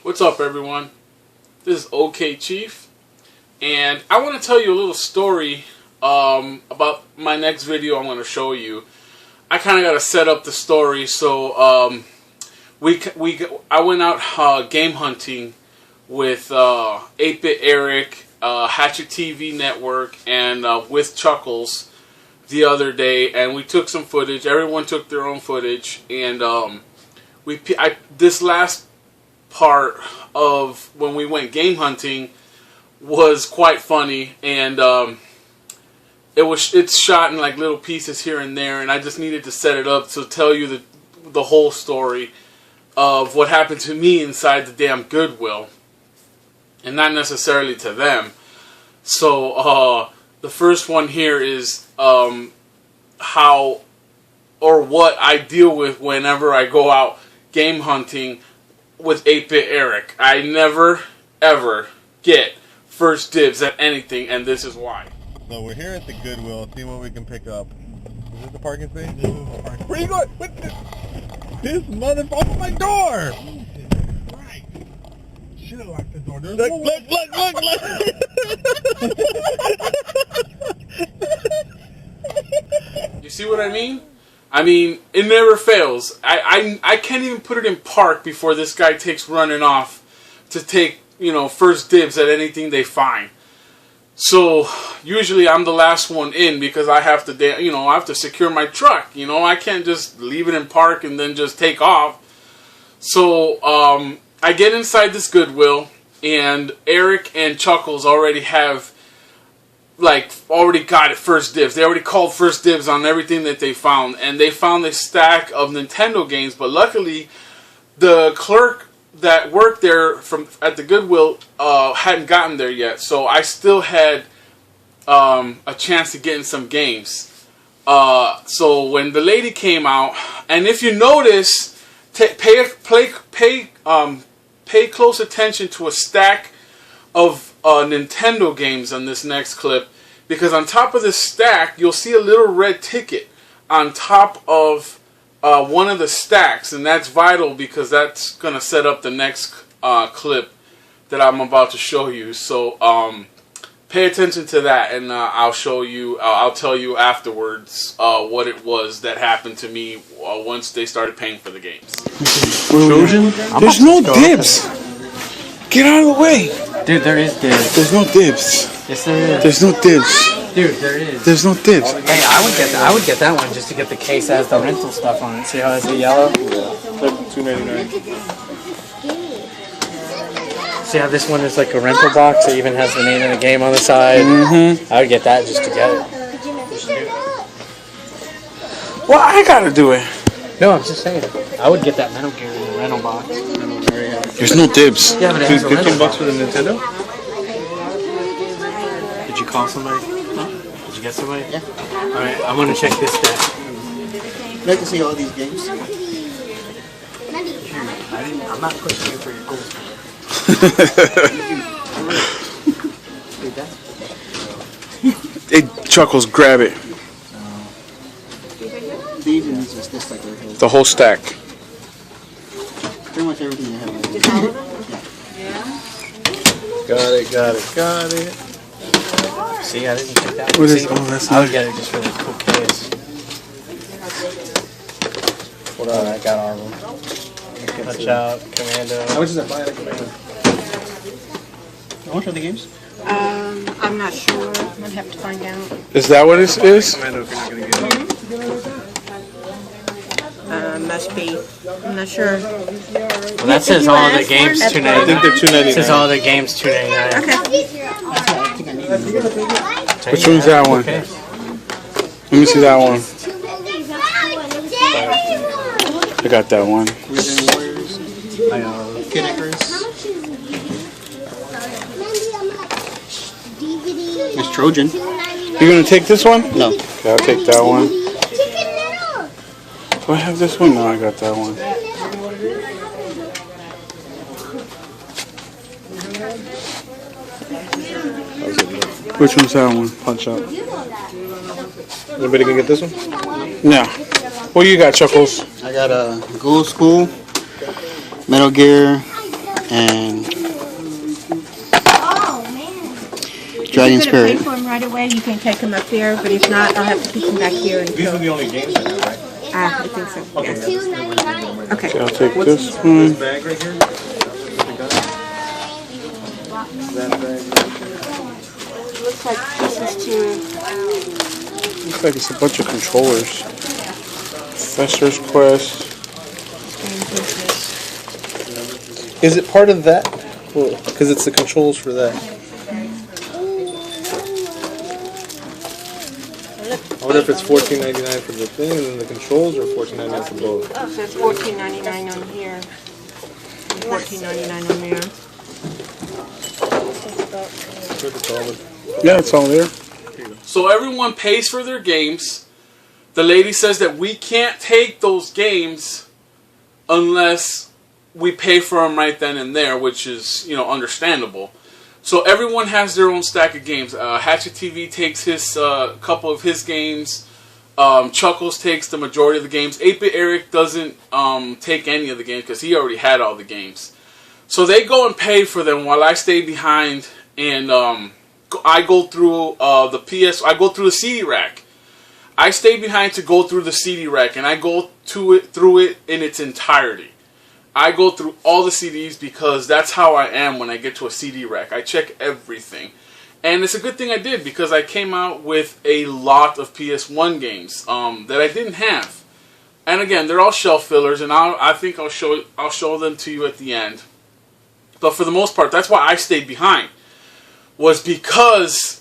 What's up, everyone? This is Okchief, and I want to tell you a little story about my next video I'm going to show you. I kind of got to set up the story, so I went out game hunting with 8-Bit Eric, HatchetTVNetwork, and WithChuckles the other day, and we took some footage. Everyone took their own footage, and this last part of when we went game hunting was quite funny, and it's shot in like little pieces here and there, and I just needed to set it up to tell you the whole story of what happened to me inside the damn Goodwill, and not necessarily to them. So the first one here is how or what I deal with whenever I go out game hunting with 8-Bit Eric. I never ever get first dibs at anything, and this is why. So we're here at the Goodwill, see what we can pick up. Is this the parking space? Where are you going? What this motherfucker opened my door! Right. Should have locked the door. Look! You see what I mean? I mean, it never fails. I can't even put it in park before this guy takes running off to take, first dibs at anything they find. So usually I'm the last one in because I have to, I have to secure my truck. I can't just leave it in park and then just take off. So I get inside this Goodwill, and Eric and Chuckles already have already got it first dibs. They already called first dibs on everything that they found, and they found a stack of Nintendo games. But luckily, the clerk that worked there at the Goodwill hadn't gotten there yet, so I still had a chance to get in some games. So when the lady came out, and if you notice, pay close attention to a stack of Nintendo games on this next clip, because on top of this stack you'll see a little red ticket on top of one of the stacks, and that's vital because that's gonna set up the next clip that I'm about to show you. So pay attention to that, and I'll tell you afterwards what it was that happened to me once they started paying for the games. Trojan? There's no dibs. Get out of the way. Dude, there is dibs. There's no dibs. Yes, there is. There's no dibs. Dude, there is. There's no dibs. Hey, I would get that one just to get the case that has the rental stuff on it. See how it's the yellow? $2.99. See how this one is like a rental box? It even has the name of the game on the side. Mm-hmm. I would get that just to get it. Well, I gotta do it. No, I'm just saying. I would get that Metal Gear in the rental box. There's no dibs. Yeah, but it has a rental box. $15 for the Nintendo? Did you call somebody? Huh? Did you get somebody? Yeah. Alright, I want to check this stack. I'd like to see all these games. I'm not pushing you for your goals. Hey, Chuckles, grab it. These and just this like right here. The whole stack. Pretty much everything you have. Got it. See, I didn't take that one. What is? See, Oh, that's I not. would get it just for the cool case. Hold on, I got all of them. Punch Out, Commando. How much is that? Buy like Commando. How much are the games? I'm not sure. I'd have to find out. Is that what it is? Must be. I'm not sure. Well, that says all the games $2.99. I think they're $2.99. It says all the games $2.99. Okay. Which one's that one? Okay. Let me see that one. I got that one. Resident Warriors. Kid Icarus. Miss Trojan. You're gonna take this one? No. Okay, I'll take that one. Do I have this one? No, I got that one. Which one's that one? Punch Out. Anybody gonna get this one? Yeah. What do you got, Chuckles? I got a Gold School, Metal Gear, and Oh, man. Dragon If you're going to Spirit. pay for them right away, you can take them up there, but if not, I'll have to keep them back here These until... are the only games I have, right? I think so. Okay. Yes. $2.99. Okay. I'll take this one. This bag right here? That bag. Looks like this is to... Looks like it's a bunch of controllers. Fester's Quest. Is it part of that? Because it's the controls for that. I wonder if it's $14.99 for the thing and then the controls, or $14.99 for both. Oh, so it's $14.99 on here. $14.99 on there. Yeah, it's all there. So everyone pays for their games. The lady says that we can't take those games unless we pay for them right then and there, which is, you know, understandable. So everyone has their own stack of games. Hatchet TV takes his couple of his games. Chuckles takes the majority of the games. 8-Bit Eric doesn't take any of the games because he already had all the games. So they go and pay for them while I stay behind, and I go through I go through the CD rack. I stay behind to go through the CD rack, and I go through it in its entirety. I go through all the CDs because that's how I am when I get to a CD rack. I check everything. And it's a good thing I did because I came out with a lot of PS1 games that I didn't have. And again, they're all shelf fillers, and I think I'll show them to you at the end. But for the most part, that's why I stayed behind. Was because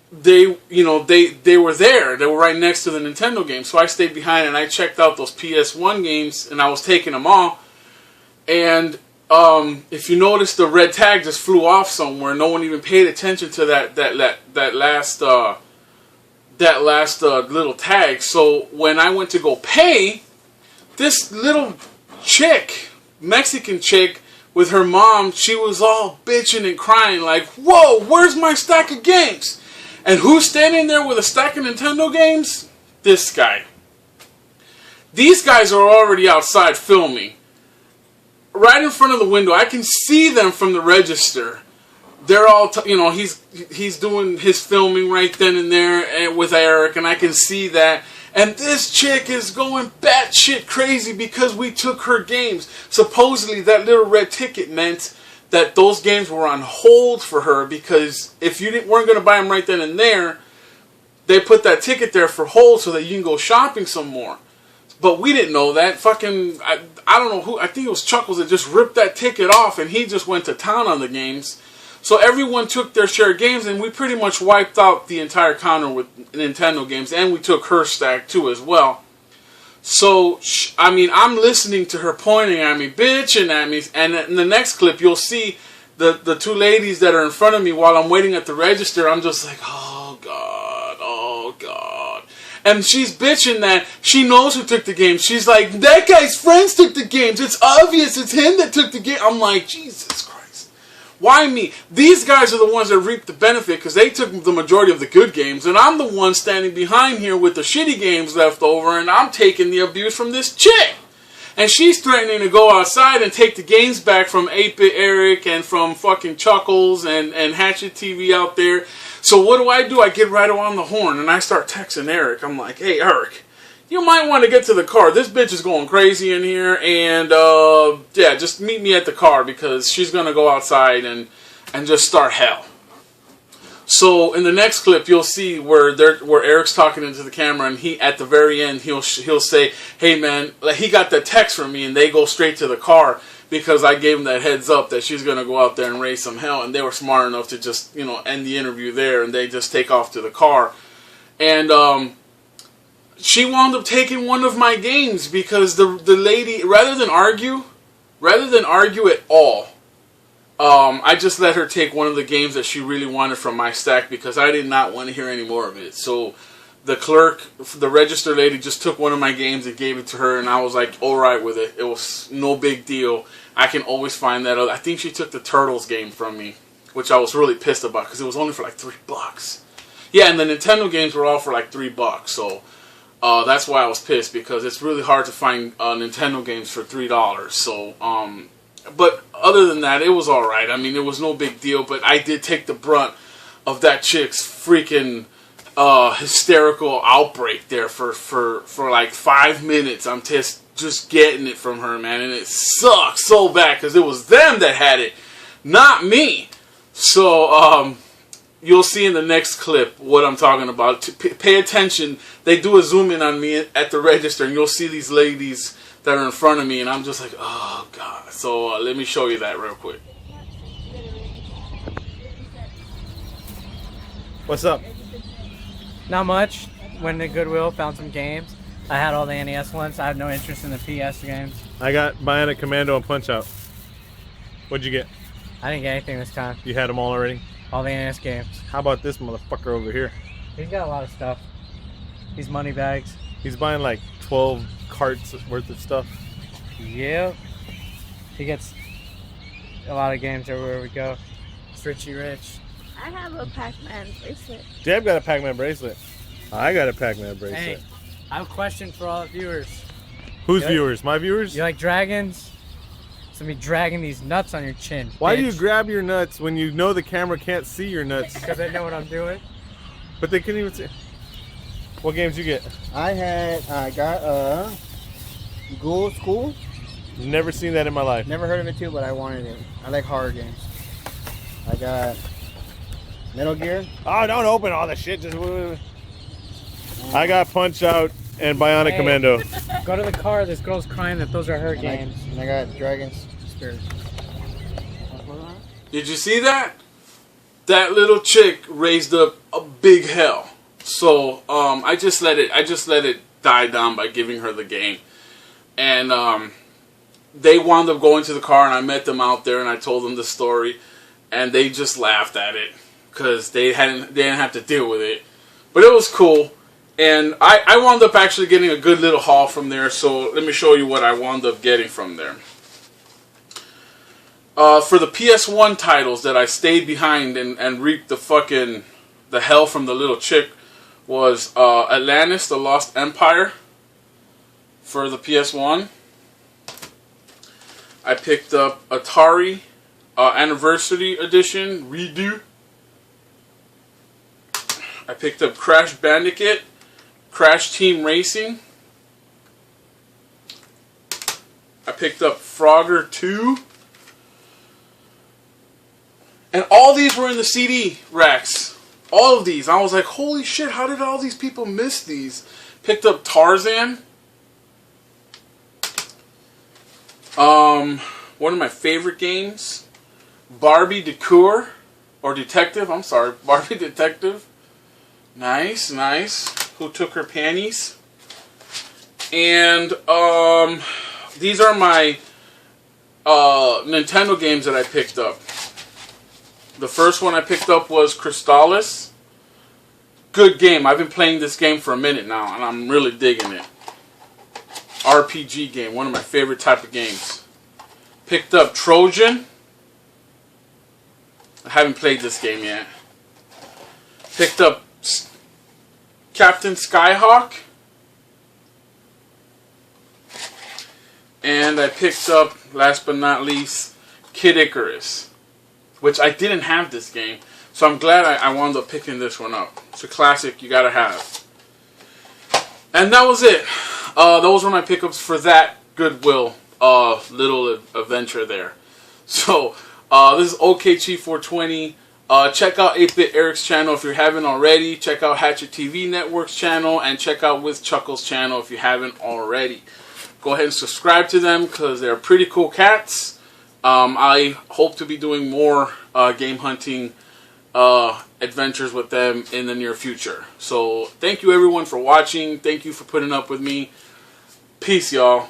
they were there. They were right next to the Nintendo games. So I stayed behind and I checked out those PS1 games and I was taking them all. And if you notice, the red tag just flew off somewhere. No one even paid attention to that last little tag. So when I went to go pay, this little chick, Mexican chick, with her mom, she was all bitching and crying like, "Whoa, where's my stack of games?" And who's standing there with a stack of Nintendo games? This guy. These guys are already outside filming. Right in front of the window. I can see them from the register. They're all, he's doing his filming right then and there with Eric, and I can see that. And this chick is going batshit crazy because we took her games. Supposedly, that little red ticket meant that those games were on hold for her because if you weren't going to buy them right then and there, they put that ticket there for hold so that you can go shopping some more. But we didn't know that. Fucking, I don't know who, I think it was Chuckles that just ripped that ticket off and he just went to town on the games. So everyone took their share of games and we pretty much wiped out the entire counter with Nintendo games, and we took her stack too as well. So, I mean, I'm listening to her pointing at me, bitching at me, and in the next clip you'll see the two ladies that are in front of me while I'm waiting at the register. I'm just like, oh God, oh God. And she's bitching that she knows who took the games. She's like, that guy's friends took the games. It's obvious it's him that took the game. I'm like, Jesus Christ. Why me? These guys are the ones that reap the benefit because they took the majority of the good games, and I'm the one standing behind here with the shitty games left over, and I'm taking the abuse from this chick. And she's threatening to go outside and take the games back from 8-Bit Eric and from fucking Chuckles and Hatchet TV out there. So what do? I get right on the horn and I start texting Eric. I'm like, hey, Eric, you might want to get to the car. This bitch is going crazy in here, and yeah, just meet me at the car because she's going to go outside and just start hell. So in the next clip, you'll see where Eric's talking into the camera, and he at the very end he'll say, "Hey man," like he got that text from me, and they go straight to the car because I gave him that heads up that she's gonna go out there and raise some hell, and they were smart enough to just end the interview there, and they just take off to the car, and she wound up taking one of my games because the lady, rather than argue at all. I just let her take one of the games that she really wanted from my stack because I did not want to hear any more of it. So the clerk, the register lady, just took one of my games and gave it to her, and I was like, alright with it. It was no big deal. I can always find that other. I think she took the Turtles game from me, which I was really pissed about because it was only for like $3. Yeah, and the Nintendo games were all for like $3. So That's why I was pissed, because it's really hard to find Nintendo games for $3. So, but other than that, it was alright. I mean, it was no big deal, but I did take the brunt of that chick's freaking hysterical outbreak there for like 5 minutes. I'm just getting it from her, man, and it sucks so bad because it was them that had it, not me. So you'll see in the next clip what I'm talking about. Pay attention. They do a zoom in on me at the register, and you'll see these ladies that are in front of me, and I'm just like, oh god. So let me show you that real quick. What's up? Not much. Went to Goodwill, found some games. I had all the NES ones. I have no interest in the PS games. I got Bionic Commando and Punch Out. What'd you get? I didn't get anything this time. You had them all already? All the NES games. How about this motherfucker over here? He's got a lot of stuff. These money bags. He's buying like 12 carts worth of stuff. Yep. He gets a lot of games everywhere we go. It's Richie Rich. I have a Pac-Man bracelet. Deb got a Pac-Man bracelet. I got a Pac-Man bracelet. Hey, I have a question for all the viewers. Whose viewers? My viewers? You like dragons? It's gonna be dragging these nuts on your chin. Why do bitch. you grab your nuts when you know the camera can't see your nuts? Because I know what I'm doing. But they couldn't even see. What games you get? I got a Ghoul School. Never seen that in my life. Never heard of it too, but I wanted it. I like horror games. I got Metal Gear. Oh, don't open all the shit. Just. I got Punch Out and Bionic Hey. Commando. Go to the car. This girl's crying that those are her games. And I got Dragon's Spirit. Did you see that? That little chick raised up a big hell. So I just let it die down by giving her the game. And they wound up going to the car, and I met them out there, and I told them the story, and they just laughed at it because they didn't have to deal with it. But it was cool. And I wound up actually getting a good little haul from there, so let me show you what I wound up getting from there. For the PS1 titles that I stayed behind and reaped the hell from the little chick was Atlantis, The Lost Empire for the PS1. I picked up Atari Anniversary Edition Redo. I picked up Crash Bandicoot, Crash Team Racing. I picked up Frogger 2. And all these were in the CD racks. All of these. I was like, holy shit, how did all these people miss these? Picked up Tarzan. One of my favorite games. Barbie Decor. Or Detective, I'm sorry. Barbie Detective. Nice, nice. Who Took Her Panties? And these are my Nintendo games that I picked up. The first one I picked up was Crystalis. Good game. I've been playing this game for a minute now, and I'm really digging it. RPG game, one of my favorite type of games. Picked up Trojan. I haven't played this game yet. Picked up Captain Skyhawk. And I picked up, last but not least, Kid Icarus. Which I didn't have this game. So I'm glad I wound up picking this one up. It's a classic you gotta have. And that was it. Those were my pickups for that Goodwill little adventure there. So, this is Okchief420. Check out 8-Bit Eric's channel if you haven't already. Check out HatchetTVNetwork's channel. And check out WithChuckles' channel if you haven't already. Go ahead and subscribe to them because they're pretty cool cats. I hope to be doing more game hunting adventures with them in the near future. So, thank you everyone for watching. Thank you for putting up with me. Peace, y'all.